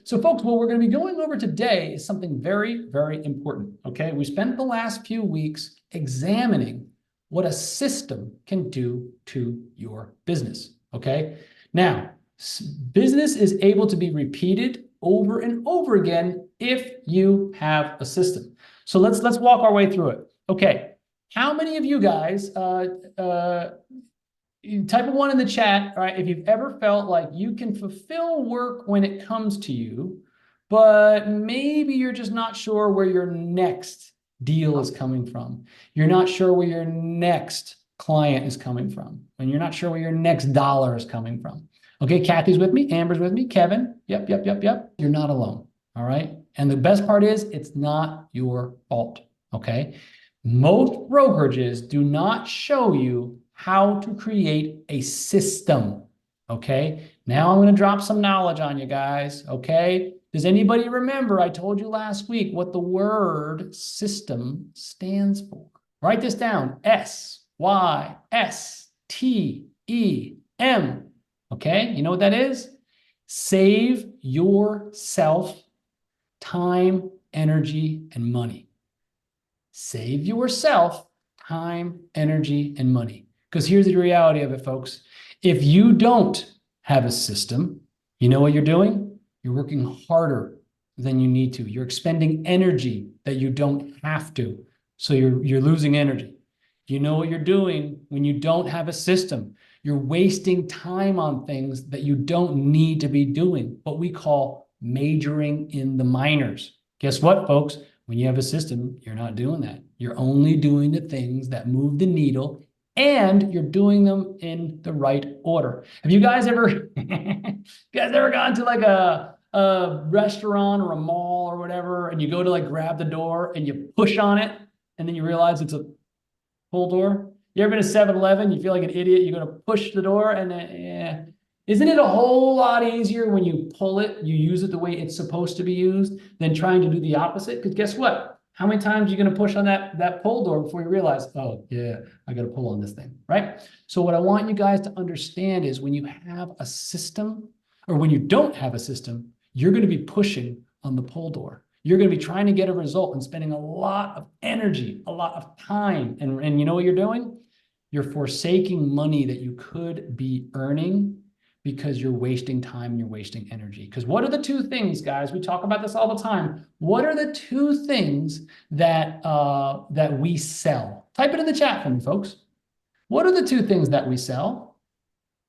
So folks, what we're going to be going over today is something very, very important, okay? We spent the last few weeks examining what a system can do to your business, okay? Now, business is able to be repeated over and over again if you have a system. So let's walk our way through it. Okay, how many of you guys type a 1 in the chat, right? If you've ever felt like you can fulfill work when it comes to you, but maybe you're just not sure where your next deal is coming from. You're not sure where your next client is coming from, and you're not sure where your next dollar is coming from. Okay, Kathy's with me, Amber's with me, Kevin. Yep. You're not alone. All right. And the best part is it's not your fault. Okay. Most brokerages do not show you how to create a system. Okay. Now I'm going to drop some knowledge on you guys. Okay. Does anybody remember I told you last week what the word system stands for? Write this down. SYSTEM. Okay. You know what that is? Save yourself time, energy, and money. Save yourself time, energy, and money. Because here's the reality of it, folks. If you don't have a system, you know what you're doing? You're working harder than you need to. You're expending energy that you don't have to. So you're losing energy. You know what you're doing when you don't have a system? You're wasting time on things that you don't need to be doing, what we call majoring in the minors. Guess what, folks? When you have a system, you're not doing that. You're only doing the things that move the needle, and you're doing them in the right order. Have you guys ever gone to like a restaurant or a mall or whatever, and you go to like grab the door and you push on it, and then you realize it's a pull door? You ever been to 7-Eleven? You feel like an idiot. You're going to push the door, and then, isn't it a whole lot easier when you pull it, you use it the way it's supposed to be used, than trying to do the opposite? Because guess what? How many times are you going to push on that pull door before you realize, oh, yeah, I got to pull on this thing, right? So what I want you guys to understand is when you have a system, or when you don't have a system, you're going to be pushing on the pull door. You're going to be trying to get a result and spending a lot of energy, a lot of time. And you know what you're doing? You're forsaking money that you could be earning because you're wasting time and you're wasting energy. Because what are the two things, guys? We talk about this all the time. What are the two things that we sell? Type it in the chat for me, folks. What are the two things that we sell?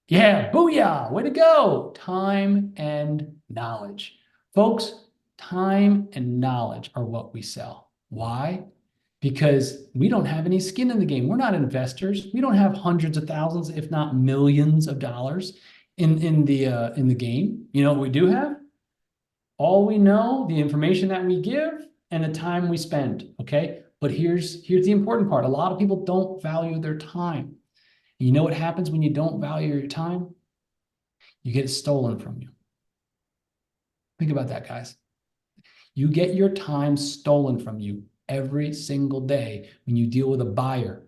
Yeah, booyah, way to go. Time and knowledge. Folks, time and knowledge are what we sell. Why? Because we don't have any skin in the game. We're not investors. We don't have hundreds of thousands, if not millions of dollars in the game. You know what we do have? All we know, the information that we give, and the time we spend. Okay, but here's the important part. A lot of people don't value their time. And you know what happens when you don't value your time? You get it stolen from you. Think about that, guys. You get your time stolen from you every single day when you deal with a buyer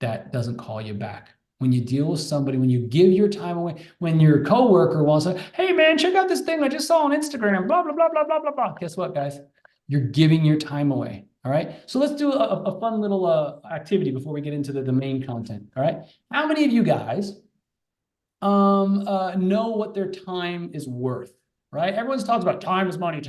that doesn't call you back. When you deal with somebody, when you give your time away, when your coworker wants to say, hey man, check out this thing I just saw on Instagram, blah, blah, blah, blah, blah, blah, blah. Guess what, guys? You're giving your time away. All right. So let's do a fun little activity before we get into the main content. All right. How many of you guys know what their time is worth? Right? Everyone's talks about time is money,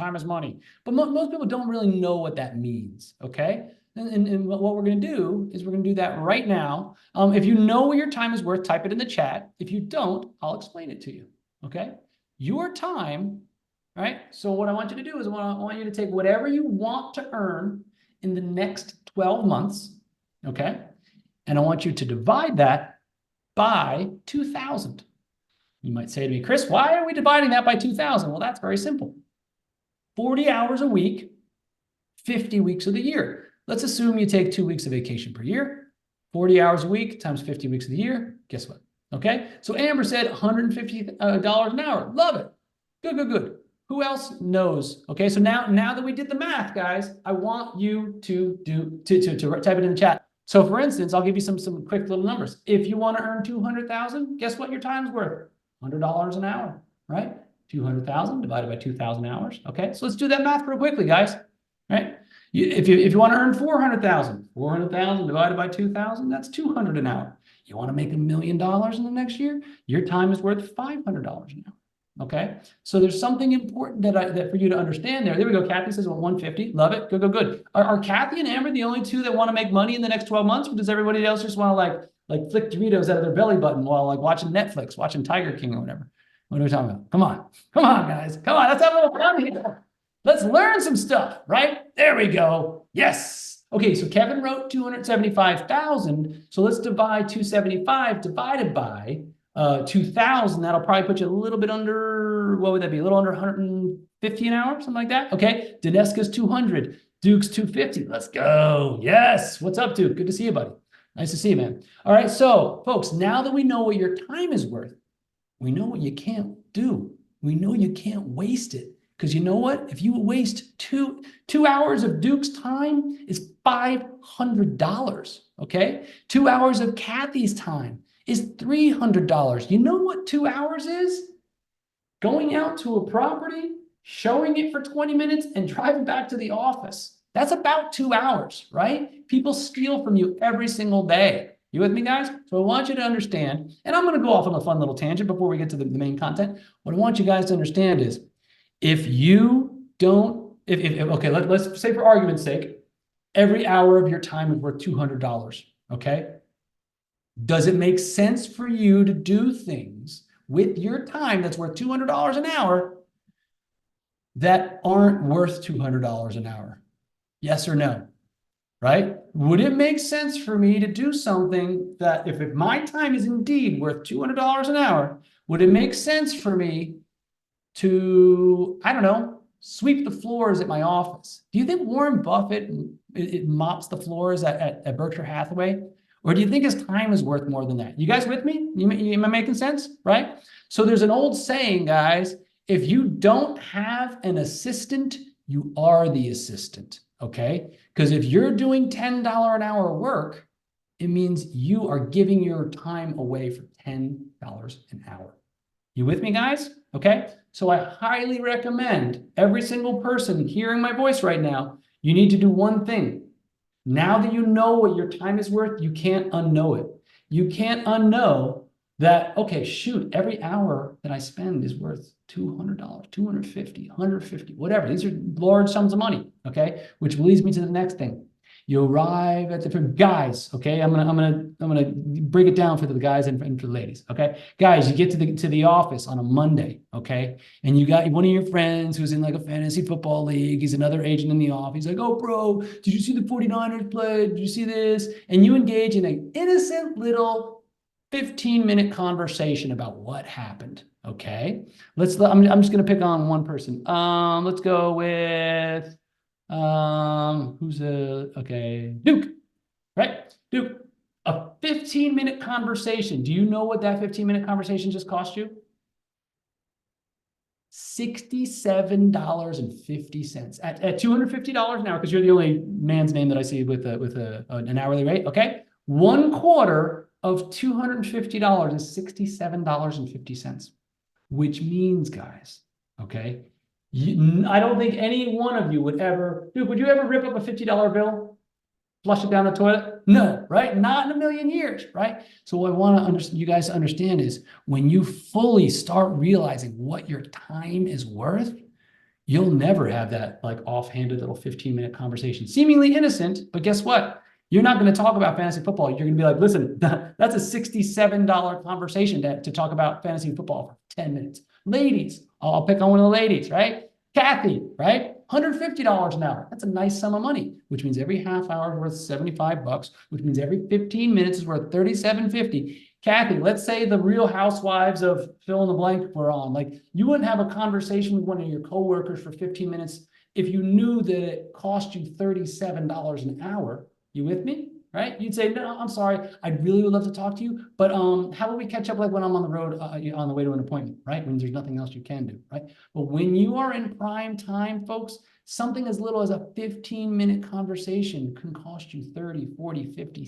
but most people don't really know what that means. Okay. And what we're going to do is we're going to do that right now. If you know what your time is worth, type it in the chat. If you don't, I'll explain it to you. Okay. Your time, right? So what I want you to do is I want you to take whatever you want to earn in the next 12 months. Okay. And I want you to divide that by 2,000. You might say to me, Chris, why are we dividing that by 2,000? Well, that's very simple. 40 hours a week, 50 weeks of the year. Let's assume you take 2 weeks of vacation per year, 40 hours a week times 50 weeks of the year. Guess what? Okay. So Amber said $150 an hour. Love it. Good. Who else knows? Okay. So now that we did the math, guys, I want you to type it in the chat. So for instance, I'll give you some quick little numbers. If you want to earn 200,000, guess what your time's worth? $100 an hour, right? 200,000 divided by 2,000 hours. Okay, so let's do that math real quickly, guys. Right? If you want to earn 400,000, 400,000 divided by 2,000, that's 200 an hour. You want to make $1 million in the next year? Your time is worth $500 an hour. Okay, so there's something important that for you to understand there. There we go. Kathy says, well, 150. Love it. Good, good, good. Are Kathy and Amber the only two that want to make money in the next 12 months? Or does everybody else just want to like flick Doritos out of their belly button while like watching Netflix, watching Tiger King or whatever? What are we talking about? Come on, guys. Come on. Let's have a little fun here. Let's learn some stuff, right? There we go. Yes. Okay, so Kevin wrote 275,000. So let's divide 275 divided by 2,000. That'll probably put you a little bit under, what would that be? A little under 150 an hour, something like that. Okay, Dineska's 200. Duke's 250. Let's go. Yes. What's up, Duke? Good to see you, buddy. Nice to see you, man. All right, so folks, now that we know what your time is worth, we know what you can't do. We know you can't waste it. Because you know what? If you waste two hours of Duke's time, it's $500, okay? 2 hours of Kathy's time is $300. You know what 2 hours is? Going out to a property, showing it for 20 minutes, and driving back to the office. That's about 2 hours, right? People steal from you every single day. You with me, guys? So I want you to understand, and I'm going to go off on a fun little tangent before we get to the main content. What I want you guys to understand is, if you don't, okay, let's say for argument's sake, every hour of your time is worth $200, okay? Does it make sense for you to do things with your time that's worth $200 an hour that aren't worth $200 an hour? Yes or no, right? Would it make sense for me to do something that if my time is indeed worth $200 an hour, would it make sense for me to, I don't know, sweep the floors at my office? Do you think Warren Buffett mops the floors at Berkshire Hathaway? Or do you think his time is worth more than that? You guys with me? Am I making sense? Right? So there's an old saying, guys, if you don't have an assistant, you are the assistant, okay? Because if you're doing $10 an hour work, it means you are giving your time away for $10 an hour. You with me, guys? Okay, so I highly recommend every single person hearing my voice right now, you need to do one thing. Now that you know what your time is worth, you can't unknow it. You can't unknow that, okay, shoot, every hour that I spend is worth $200, $250, $150, whatever. These are large sums of money, okay? Which leads me to the next thing. You arrive at the guys, okay? I'm gonna break it down for the guys and for the ladies, okay? Guys, you get to the office on a Monday, okay? And you got one of your friends who's in like a fantasy football league. He's another agent in the office. He's like, oh, bro, did you see the 49ers play? Did you see this? And you engage in an innocent little 15-minute conversation about what happened, okay? I'm just gonna pick on one person. Let's go with okay, Duke, right? Duke, a 15-minute conversation. Do you know what that 15-minute conversation just cost you? $67.50 at $250 an hour, because you're the only man's name that I see with an hourly rate, okay? 1/4 of $250 is $67.50, which means, guys, okay, I don't think any one of you would ever, Dude, would you ever rip up a $50 bill, flush it down the toilet? No, right? Not in a million years, right? So what I want you guys to understand is when you fully start realizing what your time is worth, you'll never have that like offhanded little 15-minute conversation, seemingly innocent, but guess what? You're not going to talk about fantasy football. You're going to be like, listen, that's a $67 conversation to talk about fantasy football for 10 minutes. Ladies, I'll pick on one of the ladies, right? Kathy, right? $150 an hour. That's a nice sum of money, which means every half hour is worth $75, which means every 15 minutes is worth $37.50. Kathy, let's say the Real Housewives of fill in the blank were on. Like, you wouldn't have a conversation with one of your coworkers for 15 minutes if you knew that it cost you $37 an hour. You with me? Right? You'd say, no, I'm sorry. I really would love to talk to you, but how about we catch up like when I'm on the road on the way to an appointment, right? When there's nothing else you can do, right? But when you are in prime time, folks, something as little as a 15-minute conversation can cost you $30, $40, $50,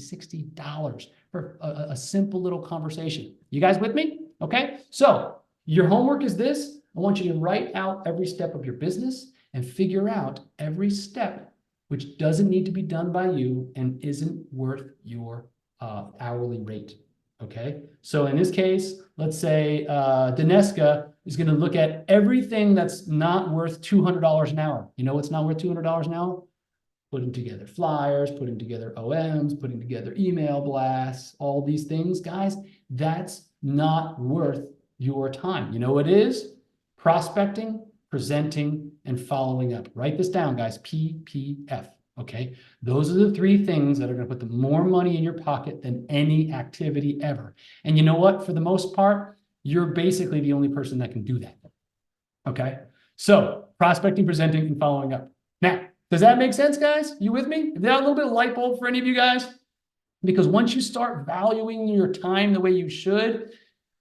$60 for a simple little conversation. You guys with me? Okay? So your homework is this. I want you to write out every step of your business and figure out every step which doesn't need to be done by you and isn't worth your hourly rate. Okay, so in this case, let's say Daneska is going to look at everything that's not worth $200 an hour. You know what's not worth $200 an hour? Putting together flyers, putting together OMs, putting together email blasts, all these things, guys, that's not worth your time. You know what it is? Prospecting, presenting, and following up. Write this down, guys, PPF. Okay, those are the three things that are going to put the more money in your pocket than any activity ever. And you know what? For the most part, you're basically the only person that can do that. Okay, so prospecting, presenting, and following up. Now, does that make sense, guys? You with me? Is that a little bit of light bulb for any of you guys? Because once you start valuing your time the way you should,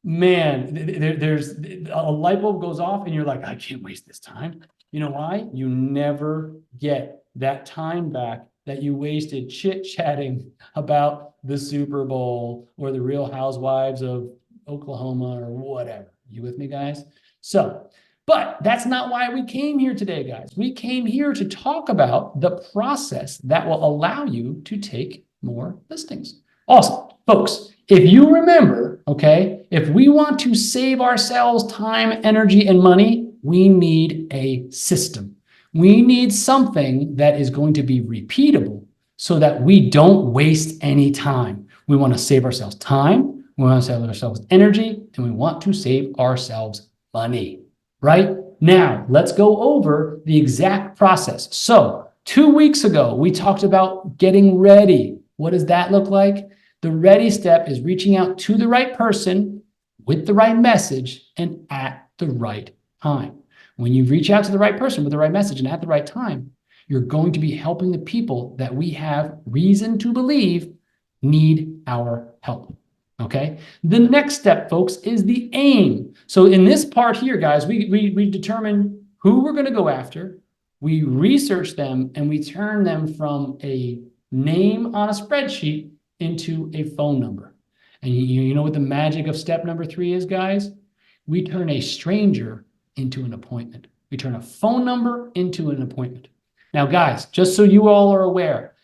man, there's a light bulb goes off and you're like, I can't waste this time. You know why? You never get that time back that you wasted chit-chatting about the Super Bowl or the Real Housewives of Oklahoma or whatever. You with me, guys? So, but that's not why we came here today, guys. We came here to talk about the process that will allow you to take more listings. Awesome. Folks, if you remember, okay, if we want to save ourselves time, energy, and money, we need a system. We need something that is going to be repeatable so that we don't waste any time. We want to save ourselves time, we want to save ourselves energy, and we want to save ourselves money, right? Now, let's go over the exact process. So 2 weeks ago, we talked about getting ready. What does that look like? The ready step is reaching out to the right person with the right message and at the right time. When you reach out to the right person with the right message and at the right time, you're going to be helping the people that we have reason to believe need our help. Okay. The next step, folks, is the aim. So in this part here, guys, we determine who we're going to go after. We research them and we turn them from a name on a spreadsheet into a phone number. And you know what the magic of step number 3 is, guys? We turn a stranger into an appointment. We turn a phone number into an appointment. Now, guys, just so you all are aware,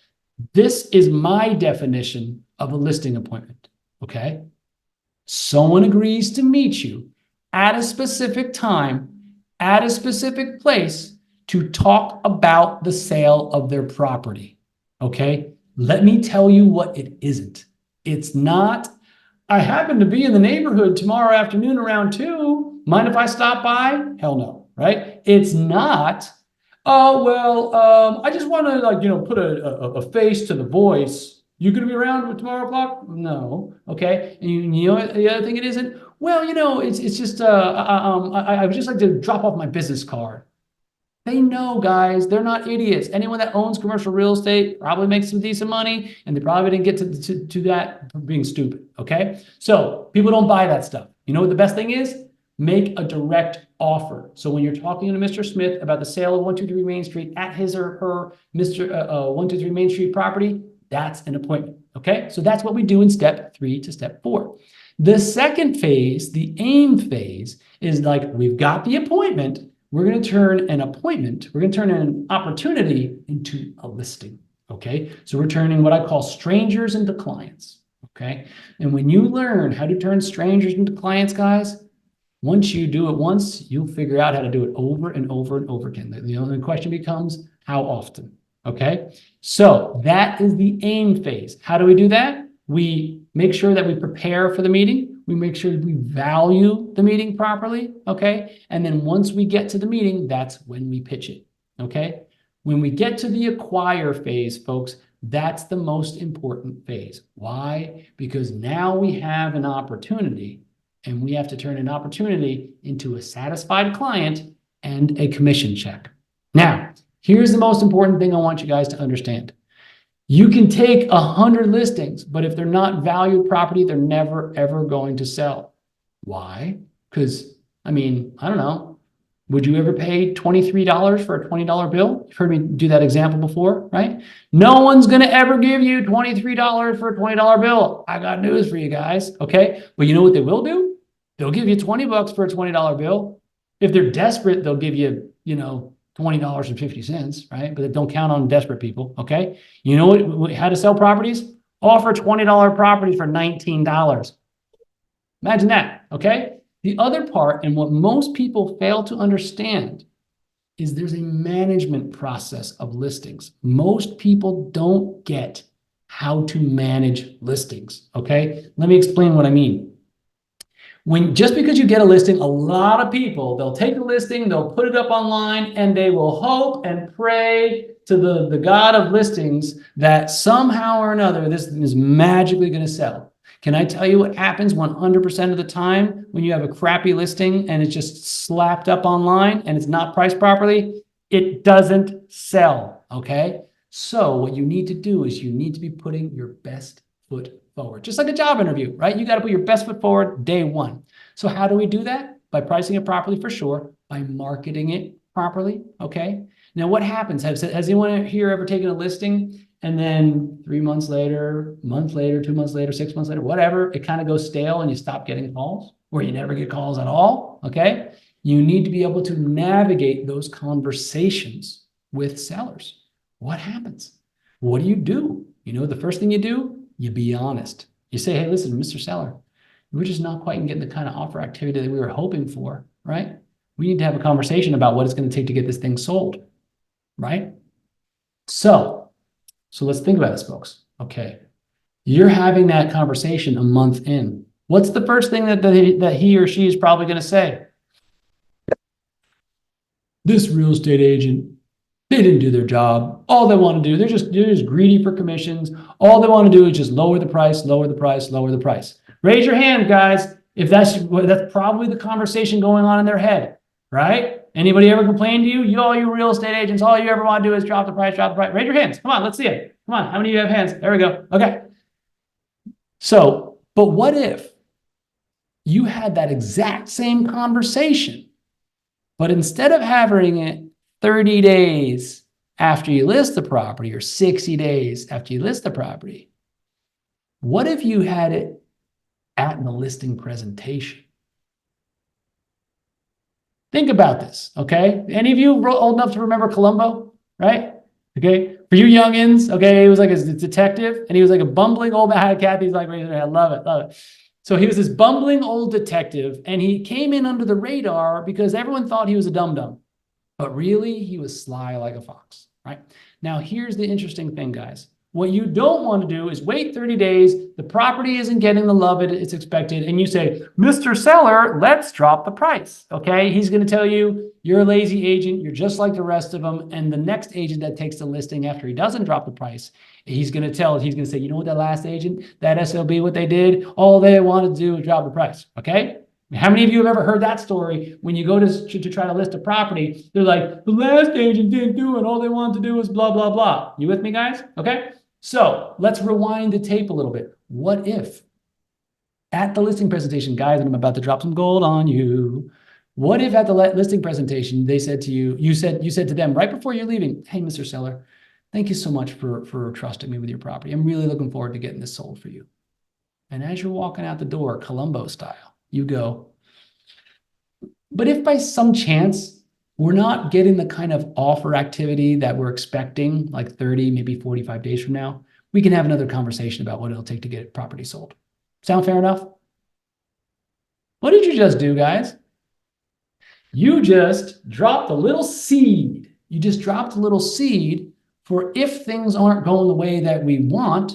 this is my definition of a listing appointment, okay? Someone agrees to meet you at a specific time, at a specific place to talk about the sale of their property, okay? Let me tell you what it isn't. It's not, I happen to be in the neighborhood tomorrow afternoon around 2. Mind if I stop by? Hell no, right? It's not, oh, well, I just want to put a face to the voice. You going to be around tomorrow o'clock? No. Okay. And you know what the other thing it isn't? Well, it's just, I would just like to drop off my business card. They know, guys, they're not idiots. Anyone that owns commercial real estate probably makes some decent money, and they probably didn't get to that for being stupid, okay? So people don't buy that stuff. You know what the best thing is? Make a direct offer. So when you're talking to Mr. Smith about the sale of 123 Main Street at his or her Mr. 123 Main Street property, that's an appointment, okay? So that's what we do in step 3 to step 4. The second phase, the aim phase, is like we've got the appointment. We're going to turn an appointment, we're going to turn an opportunity into a listing, okay? So we're turning what I call strangers into clients, okay? And when you learn how to turn strangers into clients, guys, once you do it once, you'll figure out how to do it over and over and over again. The only question becomes, how often, okay? So that is the aim phase. How do we do that? We make sure that we prepare for the meeting. We make sure we value the meeting properly, okay? And then once we get to the meeting, that's when we pitch it, okay? When we get to the acquire phase, folks, that's the most important phase. Why? Because now we have an opportunity, and we have to turn an opportunity into a satisfied client and a commission check. Now, here's the most important thing I want you guys to understand. You can take 100 listings, but if they're not valued property, they're never, ever going to sell. Why? Because, I don't know. Would you ever pay $23 for a $20 bill? You've heard me do that example before, right? No one's going to ever give you $23 for a $20 bill. I got news for you guys, okay? But you know what they will do? They'll give you $20 for a $20 bill. If they're desperate, they'll give you, $20.50, right? But don't count on desperate people, okay? You know how to sell properties? Offer $20 properties for $19. Imagine that, okay? The other part, and what most people fail to understand, is there's a management process of listings. Most people don't get how to manage listings, okay? Let me explain what I mean. Just because you get a listing, a lot of people, they'll take a listing, they'll put it up online, and they will hope and pray to the God of listings that somehow or another, this is magically going to sell. Can I tell you what happens 100% of the time when you have a crappy listing and it's just slapped up online and it's not priced properly? It doesn't sell, okay? So what you need to do is you need to be putting your best foot forward, just like a job interview, right? You got to put your best foot forward day one. So how do we do that? By pricing it properly, for sure, by marketing it properly, okay? Now, what happens? Has anyone here ever taken a listing and then 3 months later, month later, 2 months later, 6 months later, whatever, it kind of goes stale and you stop getting calls, or you never get calls at all, okay? You need to be able to navigate those conversations with sellers. What happens? What do? The first thing you do, you be honest. You say, hey, listen, Mr. Seller, we're just not quite getting the kind of offer activity that we were hoping for, right? We need to have a conversation about what it's going to take to get this thing sold, right? So let's think about this, folks. Okay, you're having that conversation a month in. What's the first thing that he or she is probably going to say? This real estate agent, they didn't do their job. All they want to do, they're just greedy for commissions. All they want to do is just lower the price, lower the price, lower the price. Raise your hand, guys, if that's probably the conversation going on in their head, right? Anybody ever complain to you? All you real estate agents, all you ever want to do is drop the price, drop the price. Raise your hands. Come on, let's see it. Come on, how many of you have hands? There we go. Okay. So, but what if you had that exact same conversation, but instead of having it 30 days after you list the property or 60 days after you list the property, what if you had it at the listing presentation? Think about this, okay? Any of you old enough to remember Columbo, right? Okay, for you youngins, okay, he was like a detective, and he was like a bumbling old man. Kathy's like, I love it, love it. So he was this bumbling old detective, and he came in under the radar because everyone thought he was a dum-dum. But really, he was sly like a fox, right? Now, here's the interesting thing, guys. What you don't want to do is wait 30 days, the property isn't getting the love it's expected, and you say, Mr. Seller, let's drop the price, okay? He's going to tell you, you're a lazy agent, you're just like the rest of them, and the next agent that takes the listing after he doesn't drop the price, he's going to say, you know what, that last agent, that SLB, what they did, all they wanted to do was drop the price, okay? How many of you have ever heard that story? When you go to try to list a property, they're like, the last agent didn't do it. All they wanted to do was blah, blah, blah. You with me, guys? Okay. So let's rewind the tape a little bit. What if at the listing presentation, guys, and I'm about to drop some gold on you. What if at the listing presentation, they said to you, you said to them right before you're leaving, hey, Mr. Seller, thank you so much for trusting me with your property. I'm really looking forward to getting this sold for you. And as you're walking out the door, Columbo style, you go, but if by some chance we're not getting the kind of offer activity that we're expecting, like 30, maybe 45 days from now, we can have another conversation about what it'll take to get property sold. Sound fair enough? What did you just do, guys? You just dropped a little seed. You just dropped a little seed for if things aren't going the way that we want,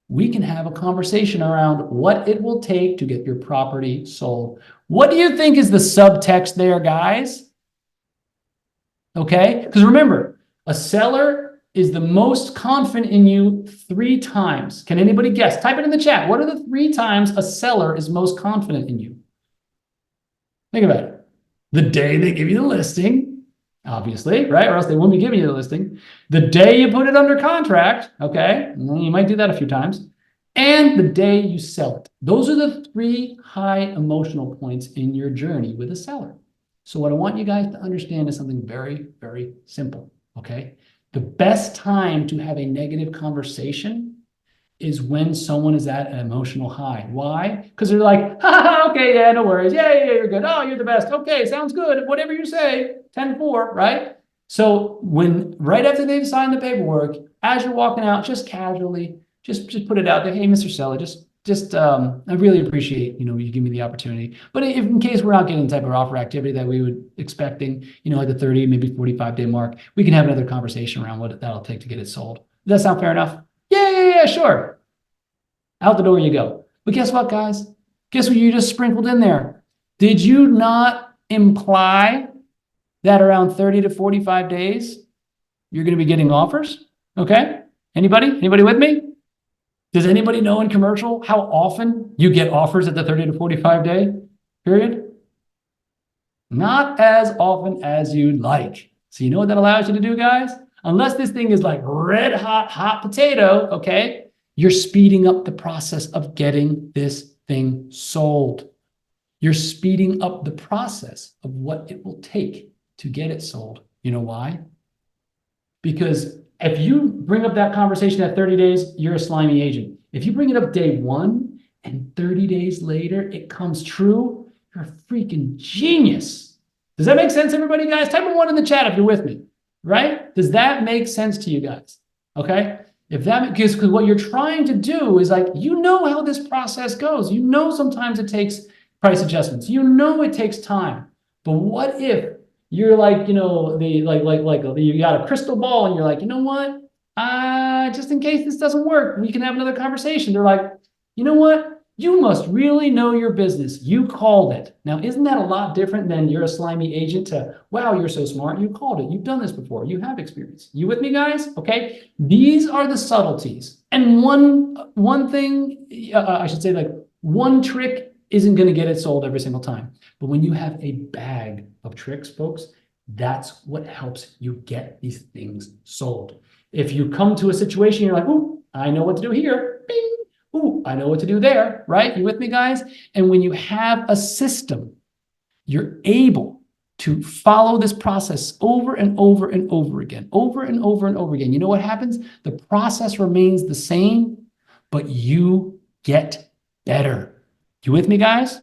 we can have a conversation around what it will take to get your property sold. What do you think is the subtext there, guys? Okay, because remember, a seller is the most confident in you 3 times. Can anybody guess? Type it in the chat. What are the 3 times a seller is most confident in you? Think about it. The day they give you the listing, obviously, right? Or else they wouldn't be giving you the listing. The day you put it under contract, okay? You might do that a few times. And the day you sell it. Those are the 3 high emotional points in your journey with a seller. So what I want you guys to understand is something very, very simple, okay? The best time to have a negative conversation is when someone is at an emotional high. Why? Because they're like, okay, yeah, no worries. Yeah, you're good. Oh, you're the best. Okay, sounds good. Whatever you say, 10-4, right? So when right after they've signed the paperwork, as you're walking out, just casually, just put it out there. Hey, Mr. Seller, I really appreciate, you give me the opportunity. But if in case we're not getting the type of offer activity that we would expecting, like the 30, maybe 45-day mark, we can have another conversation around what that'll take to get it sold. Does that sound fair enough? Yeah, sure. Out the door you go. But guess what, guys? Guess what you just sprinkled in there? Did you not imply that around 30 to 45 days, you're going to be getting offers? Okay. Anybody with me? Does anybody know in commercial how often you get offers at the 30 to 45 day period? Not as often as you'd like. So you know what that allows you to do, guys? Unless this thing is like red hot potato, okay? You're speeding up the process of getting this thing sold. You're speeding up the process of what it will take to get it sold. You know why? Because if you bring up that conversation at 30 days, you're a slimy agent. If you bring it up day 1 and 30 days later, it comes true, you're a freaking genius. Does that make sense, everybody, guys? Type a 1 in the chat if you're with me, right? Does that make sense to you guys? Okay. Because what you're trying to do is like, how this process goes. Sometimes it takes price adjustments. It takes time. But what if you're like, you got a crystal ball and you're like, you know what? Just in case this doesn't work, we can have another conversation. They're like, you know what? You must really know your business. You called it. Now, isn't that a lot different than you're a slimy agent to, wow, you're so smart. You called it. You've done this before. You have experience. You with me, guys? Okay. These are the subtleties. And one thing, I should say, like one trick isn't going to get it sold every single time. But when you have a bag of tricks, folks, that's what helps you get these things sold. If you come to a situation, you're like, ooh, I know what to do here. Bing. Ooh, I know what to do there, right? You with me, guys? And when you have a system, you're able to follow this process over and over and over again, over and over and over again. You know what happens? The process remains the same, but you get better. You with me, guys?